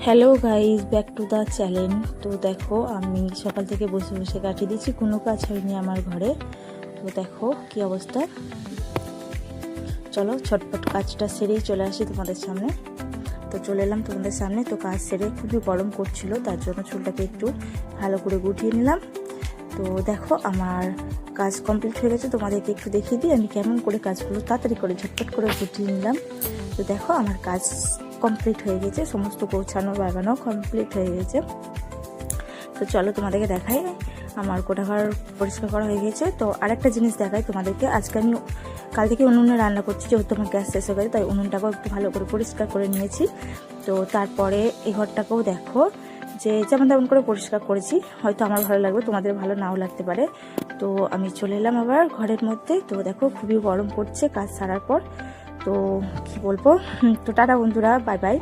Hello guys, back to the channel. তো দেখো, আমি সকাল থেকে বসে বসে কাটিয়ে দিচ্ছি, কোনো কাজ হয়নি আমার ঘরে। তো দেখো কি অবস্থা। চলো ছটপট কাজটা সেরেই চলে আসি তোমাদের সামনে। তো চলে এলাম তোমাদের সামনে। তো কাজ সেরে খুবই গরম করছিল, তার জন্য চুলটাকে একটু ভালো করে গুটিয়ে নিলাম। তো দেখো আমার কাজ কমপ্লিট হয়ে গেছে, তোমাদেরকে একটু দেখিয়ে দিই আমি কেমন করে কাজগুলো তাড়াতাড়ি করে ঝটপট করে গুটিয়ে নিলাম। তো দেখো আমার কাজ কমপ্লিট হয়ে গেছে, সমস্ত গোছানো বাগানো কমপ্লিট হয়ে গেছে। তো চলো তোমাদেরকে দেখাই, আমার কোঠাঘর পরিষ্কার করা হয়ে গেছে। তো আরেকটা জিনিস দেখাই তোমাদেরকে, আজকে আমি কাল থেকে উনুনে রান্না করছি, যেহেতু আমার গ্যাস শেষ হয়ে গেছে, তাই উনুনটাকেও একটু ভালো করে পরিষ্কার করে নিয়েছি। তো তারপরে এই ঘরটাকেও দেখো যে যেমন তেমন করে পরিষ্কার করেছি, হয়তো আমার ভালো লাগবে, তোমাদের ভালো নাও লাগতে পারে। তো আমি চলে এলাম আবার ঘরের মধ্যে। তো দেখো খুবই গরম পড়ছে কাজ সারার পর। তো কি বলবো, তো টাটা বন্ধুরা, বাই বাই।